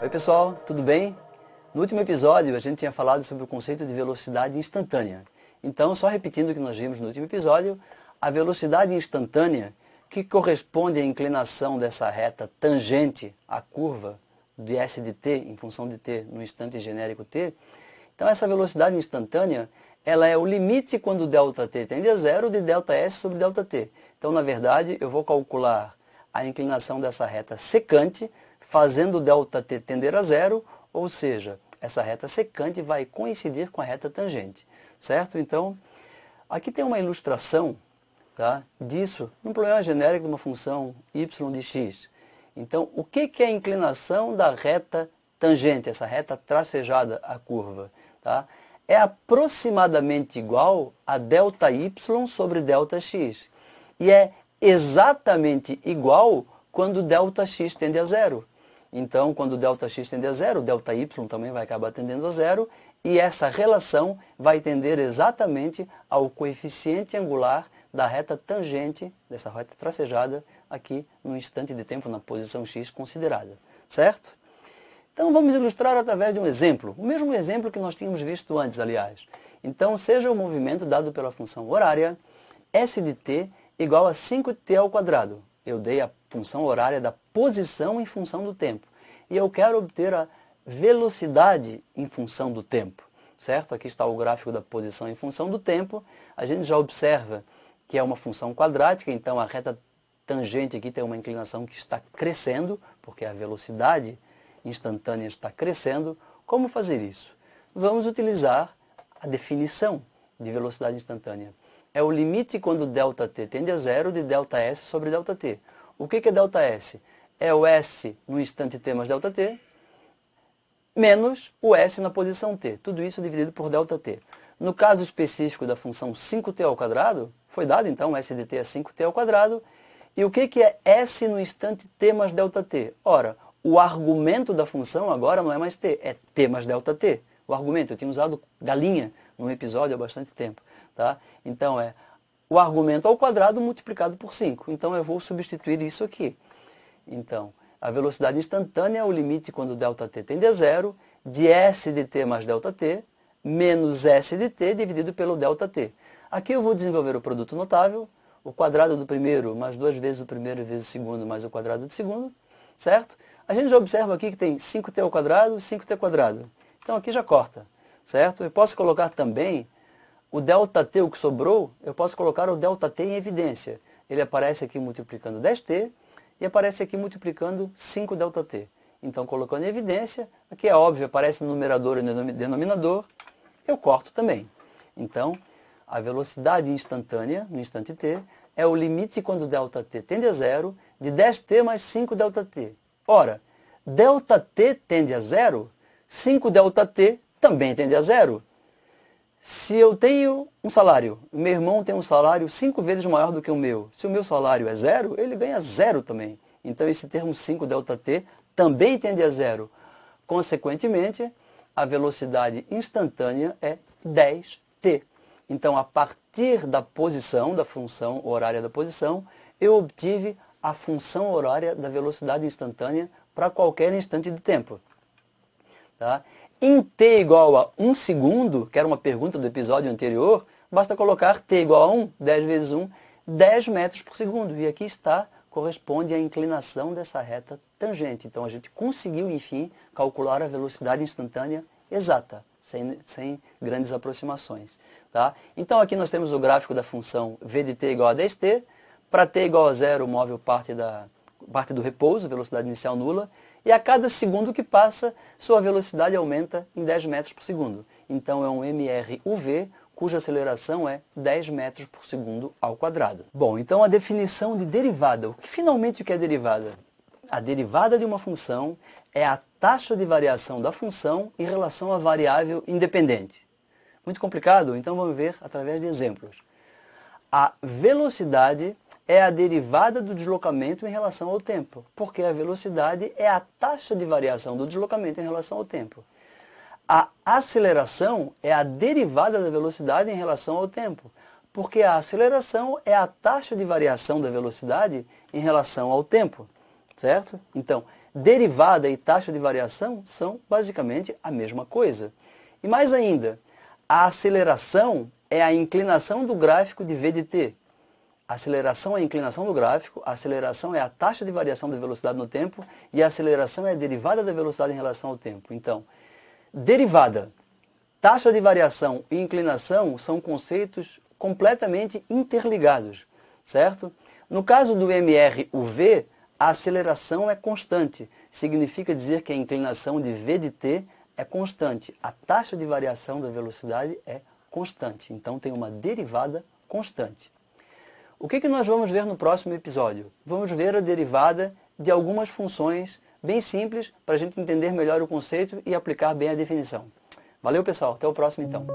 Oi pessoal, tudo bem? No último episódio a gente tinha falado sobre o conceito de velocidade instantânea. Então, só repetindo o que nós vimos no último episódio, a velocidade instantânea, que corresponde à inclinação dessa reta tangente à curva de S de t, em função de t no instante genérico t, então essa velocidade instantânea, ela é o limite quando ΔT tende a zero de ΔS sobre ΔT. Então, na verdade, eu vou calcular a inclinação dessa reta secante, fazendo ΔT tender a zero, ou seja, essa reta secante vai coincidir com a reta tangente, certo? Então, aqui tem uma ilustração, tá, disso, num problema genérico de uma função y de x. Então, o que é a inclinação da reta tangente, essa reta tracejada à curva? Tá? É aproximadamente igual a ΔY sobre ΔX. E é exatamente igual quando ΔX tende a zero. Então, quando ΔX tende a zero, ΔY também vai acabar tendendo a zero, e essa relação vai tender exatamente ao coeficiente angular da reta tangente, dessa reta tracejada, aqui no instante de tempo, na posição x considerada. Certo? Então, vamos ilustrar através de um exemplo, o mesmo exemplo que nós tínhamos visto antes, aliás. Então, seja o movimento dado pela função horária, S de t igual a 5t ao quadrado. Eu dei a função horária da posição em função do tempo. E eu quero obter a velocidade em função do tempo. Certo? Aqui está o gráfico da posição em função do tempo. A gente já observa que é uma função quadrática, então a reta tangente aqui tem uma inclinação que está crescendo, porque a velocidade instantânea está crescendo. Como fazer isso? Vamos utilizar a definição de velocidade instantânea. É o limite quando ΔT tende a zero de ΔS sobre ΔT. O que é ΔS? É o S no instante t mais ΔT, menos o S na posição t. Tudo isso dividido por ΔT. No caso específico da função 5t ao quadrado, foi dado então S de t é 5t ao quadrado. E o que é S no instante t mais ΔT? Ora, o argumento da função agora não é mais t, é t mais ΔT. O argumento, eu tinha usado galinha num episódio há bastante tempo. Tá? Então é o argumento ao quadrado multiplicado por 5. Então eu vou substituir isso aqui. Então, a velocidade instantânea é o limite quando ΔT tende a zero de S de t mais ΔT menos S de t dividido pelo ΔT. Aqui eu vou desenvolver o produto notável, o quadrado do primeiro mais 2 vezes o primeiro vezes o segundo mais o quadrado do segundo, certo? A gente já observa aqui que tem 5t ao quadrado e 5t quadrado. Então aqui já corta, certo? Eu posso colocar também o ΔT, o que sobrou, eu posso colocar o ΔT em evidência. Ele aparece aqui multiplicando 10t e aparece aqui multiplicando 5ΔT. Então, colocando em evidência, aqui é óbvio, aparece no numerador e no denominador, eu corto também. Então, a velocidade instantânea, no instante t, é o limite quando ΔT tende a zero de 10t mais 5ΔT. Ora, ΔT tende a zero, 5ΔT também tende a zero. Se eu tenho um salário, meu irmão tem um salário 5 vezes maior do que o meu. Se o meu salário é zero, ele ganha zero também. Então esse termo 5ΔT também tende a zero. Consequentemente, a velocidade instantânea é 10t. Então, a partir da posição, da função horária da posição, eu obtive a função horária da velocidade instantânea para qualquer instante de tempo. Tá? Em t igual a 1 segundo, que era uma pergunta do episódio anterior, basta colocar t igual a 1, 10 vezes 1, 10 metros por segundo. E aqui está, corresponde à inclinação dessa reta tangente. Então a gente conseguiu, enfim, calcular a velocidade instantânea exata, sem grandes aproximações. Tá? Então aqui nós temos o gráfico da função v de t igual a 10t. Para t igual a zero, o móvel parte do repouso, velocidade inicial nula. E a cada segundo que passa, sua velocidade aumenta em 10 metros por segundo. Então é um mRUV, cuja aceleração é 10 metros por segundo ao quadrado. Bom, então a definição de derivada. O que finalmente é derivada? A derivada de uma função é a taxa de variação da função em relação à variável independente. Muito complicado? Então vamos ver através de exemplos. A velocidade é a derivada do deslocamento em relação ao tempo, porque a velocidade é a taxa de variação do deslocamento em relação ao tempo. A aceleração é a derivada da velocidade em relação ao tempo, porque a aceleração é a taxa de variação da velocidade em relação ao tempo, certo? Então, derivada e taxa de variação são basicamente a mesma coisa. E mais ainda, a aceleração é a inclinação do gráfico de v de t. A aceleração é a inclinação do gráfico, a aceleração é a taxa de variação da velocidade no tempo e a aceleração é a derivada da velocidade em relação ao tempo. Então, derivada, taxa de variação e inclinação são conceitos completamente interligados, certo? No caso do MRUV, a aceleração é constante. Significa dizer que a inclinação de v de t é constante. A taxa de variação da velocidade é constante. Então, tem uma derivada constante. O que nós vamos ver no próximo episódio? Vamos ver a derivada de algumas funções bem simples para a gente entender melhor o conceito e aplicar bem a definição. Valeu, pessoal. Até o próximo, então.